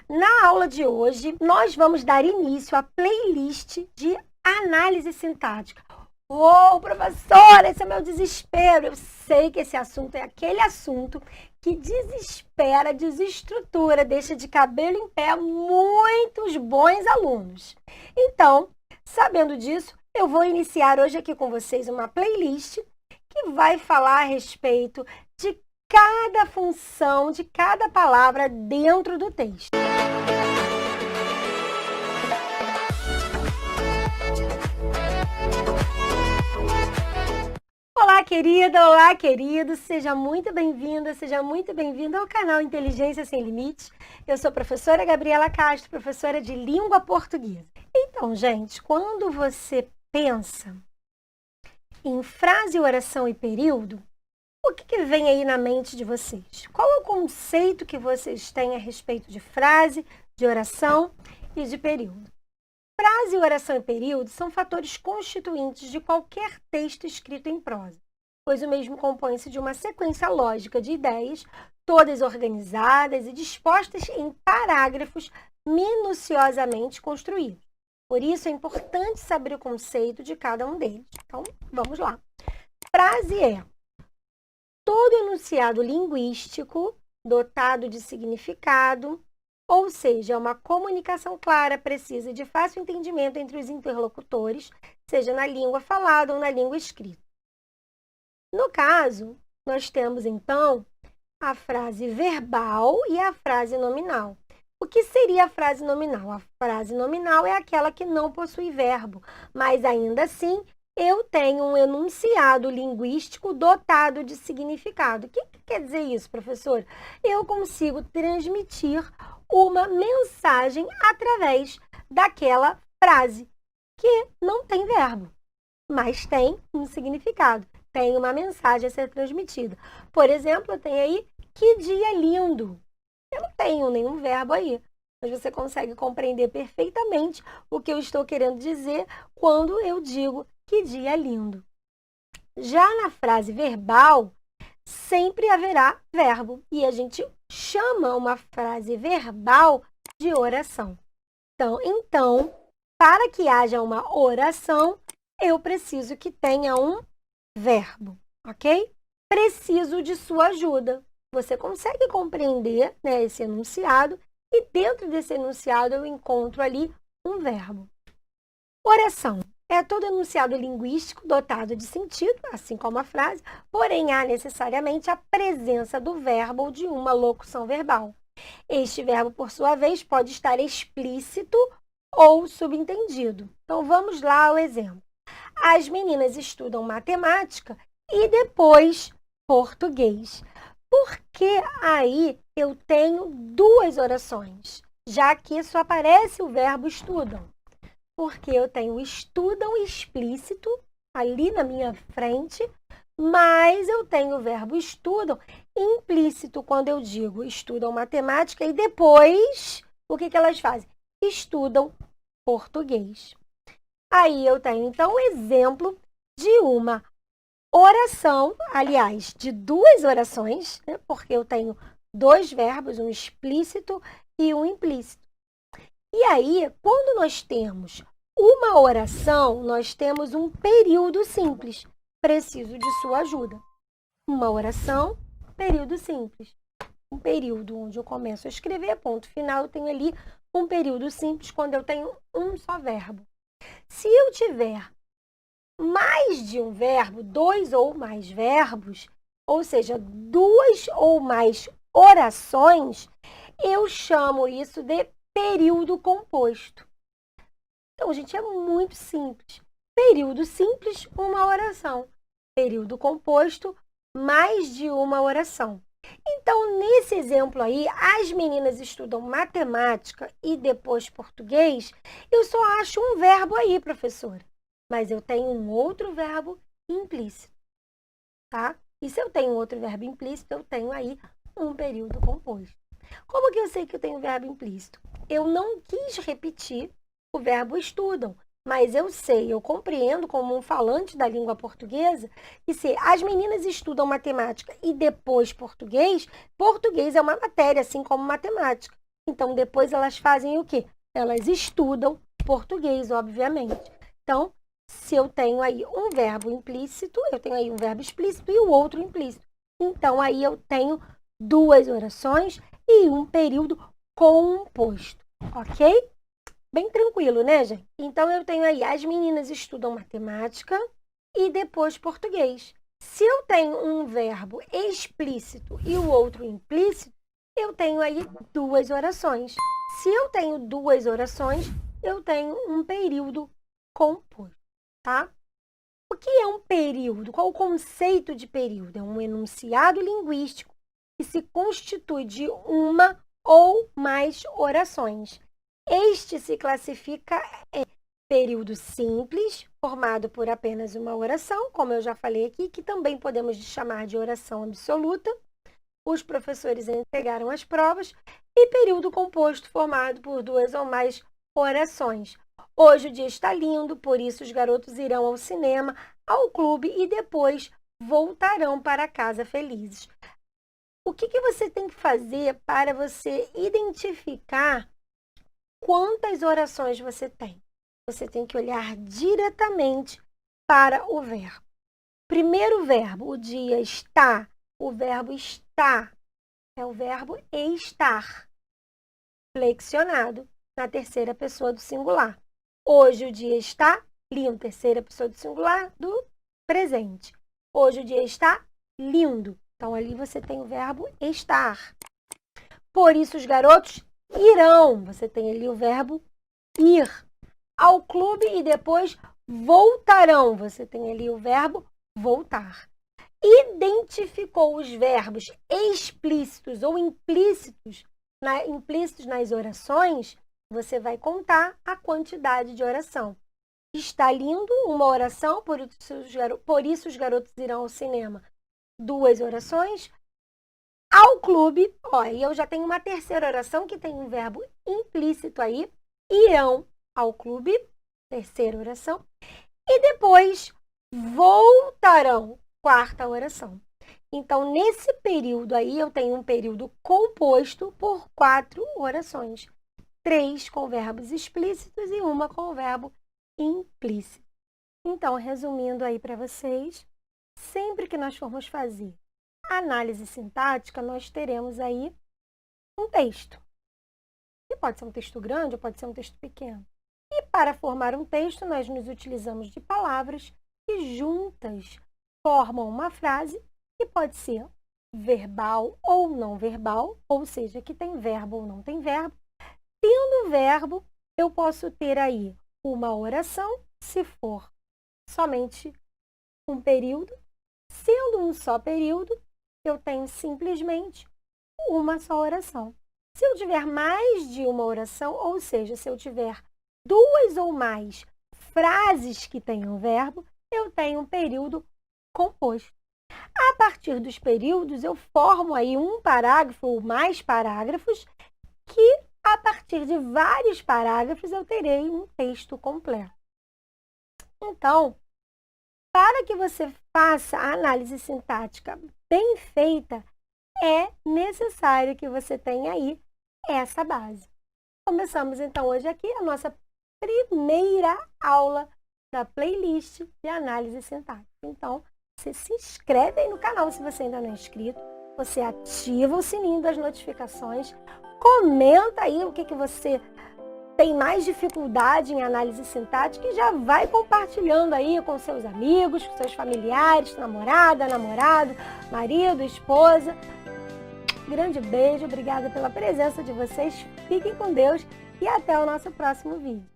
Na aula de hoje, nós vamos dar início à playlist de análise sintática. Uou, professora, esse é meu desespero. Eu sei que esse assunto é aquele assunto que desespera, desestrutura, deixa de cabelo em pé muitos bons alunos. Então, sabendo disso, eu vou iniciar hoje aqui com vocês uma playlist que vai falar a respeito de cada função, de cada palavra dentro do texto. Olá, querida! Olá, querido! Seja muito bem-vinda, seja muito bem-vindo ao canal Inteligência Sem Limites. Eu sou a professora Gabriela Castro, professora de língua portuguesa. Então, gente, quando você pensa em frase, oração e período, o que vem aí na mente de vocês? Qual é o conceito que vocês têm a respeito de frase, de oração e de período? Frase, oração e período são fatores constituintes de qualquer texto escrito em prosa, pois o mesmo compõe-se de uma sequência lógica de ideias, todas organizadas e dispostas em parágrafos minuciosamente construídos. Por isso, é importante saber o conceito de cada um deles. Então, vamos lá. Frase é todo enunciado linguístico dotado de significado, ou seja, é uma comunicação clara, precisa e de fácil entendimento entre os interlocutores, seja na língua falada ou na língua escrita. No caso, nós temos, então, a frase verbal e a frase nominal. O que seria a frase nominal? A frase nominal é aquela que não possui verbo, mas ainda assim eu tenho um enunciado linguístico dotado de significado. O que quer dizer isso, professor? Eu consigo transmitir uma mensagem através daquela frase que não tem verbo, mas tem um significado, tem uma mensagem a ser transmitida. Por exemplo, eu tenho aí, que dia lindo. Eu não tenho nenhum verbo aí, mas você consegue compreender perfeitamente o que eu estou querendo dizer quando eu digo que dia lindo. Já na frase verbal, sempre haverá verbo e a gente chama uma frase verbal de oração. Então, para que haja uma oração, eu preciso que tenha um verbo, ok? Preciso de sua ajuda. Você consegue compreender, né, esse enunciado e dentro desse enunciado eu encontro ali um verbo. Oração é todo enunciado linguístico dotado de sentido, assim como a frase, porém há necessariamente a presença do verbo ou de uma locução verbal. Este verbo, por sua vez, pode estar explícito ou subentendido. Então, vamos lá ao exemplo. As meninas estudam matemática e depois português. Por que aí eu tenho duas orações, já que só aparece o verbo estudam? Porque eu tenho estudam explícito ali na minha frente, mas eu tenho o verbo estudam implícito quando eu digo estudam matemática e depois, o que elas fazem? Estudam português. Aí eu tenho, então, um exemplo de uma oração, aliás, de duas orações, né? Porque eu tenho dois verbos, um explícito e um implícito. E aí, quando nós temos uma oração, nós temos um período simples. Preciso de sua ajuda. Uma oração, período simples. Um período onde eu começo a escrever, ponto final, eu tenho ali um período simples quando eu tenho um só verbo. Se eu tiver mais de um verbo, dois ou mais verbos, ou seja, duas ou mais orações, eu chamo isso de período composto. Então, gente, é muito simples. Período simples, uma oração. Período composto, mais de uma oração. Então, nesse exemplo aí, as meninas estudam matemática e depois português, eu só acho um verbo aí, professora. Mas eu tenho um outro verbo implícito, tá? E se eu tenho outro verbo implícito, eu tenho aí um período composto. Como que eu sei que eu tenho verbo implícito? Eu não quis repetir o verbo estudam, mas eu sei, eu compreendo como um falante da língua portuguesa que se as meninas estudam matemática e depois português, português é uma matéria, assim como matemática. Então, depois elas fazem o quê? Elas estudam português, obviamente. Então, se eu tenho aí um verbo implícito, eu tenho aí um verbo explícito e o outro implícito. Então, aí eu tenho 2 orações e um período composto, ok? Bem tranquilo, né, gente? Então, eu tenho aí, as meninas estudam matemática e depois português. Se eu tenho um verbo explícito e o outro implícito, eu tenho aí 2 orações. Se eu tenho 2 orações, eu tenho um período composto, tá? O que é um período? Qual o conceito de período? É um enunciado linguístico que se constitui de uma ou mais orações. Este se classifica em período simples, formado por apenas uma oração, como eu já falei aqui, que também podemos chamar de oração absoluta. Os professores entregaram as provas, e período composto, formado por 2 ou mais orações. Hoje o dia está lindo, por isso os garotos irão ao cinema, ao clube e depois voltarão para casa felizes. O que você tem que fazer para você identificar quantas orações você tem? Você tem que olhar diretamente para o verbo. Primeiro verbo, o dia está. O verbo está é o verbo estar, flexionado na terceira pessoa do singular. Hoje o dia está lindo, terceira pessoa do singular do presente. Hoje o dia está lindo. Então, ali você tem o verbo estar. Por isso, os garotos irão. Você tem ali o verbo ir ao clube e depois voltarão. Você tem ali o verbo voltar. Identificou os verbos explícitos ou implícitos nas orações, você vai contar a quantidade de oração. Está lindo, uma oração, por isso os garotos irão ao cinema. 2 orações. Ao clube, e eu já tenho uma terceira oração que tem um verbo implícito aí. Irão ao clube, terceira oração. E depois voltarão, quarta oração. Então, nesse período aí, eu tenho um período composto por 4 orações. 3 com verbos explícitos e 1 com o verbo implícito. Então, resumindo aí para vocês, sempre que nós formos fazer análise sintática, nós teremos aí um texto. E pode ser um texto grande ou pode ser um texto pequeno. E para formar um texto, nós nos utilizamos de palavras que juntas formam uma frase que pode ser verbal ou não verbal, ou seja, que tem verbo ou não tem verbo. Tendo verbo, eu posso ter aí uma oração, se for somente um período. Sendo um só período, eu tenho simplesmente uma só oração. Se eu tiver mais de uma oração, ou seja, se eu tiver 2 ou mais frases que tenham verbo, eu tenho um período composto. A partir dos períodos, eu formo aí um parágrafo ou mais parágrafos que, a partir de vários parágrafos, eu terei um texto completo. Então, para que você faça a análise sintática bem feita, é necessário que você tenha aí essa base. Começamos, então, hoje aqui a nossa primeira aula da playlist de análise sintática. Então, você se inscreve aí no canal se você ainda não é inscrito, você ativa o sininho das notificações, comenta aí o que você tem mais dificuldade em análise sintática e já vai compartilhando aí com seus amigos, com seus familiares, namorada, namorado, marido, esposa. Grande beijo, obrigada pela presença de vocês, fiquem com Deus e até o nosso próximo vídeo.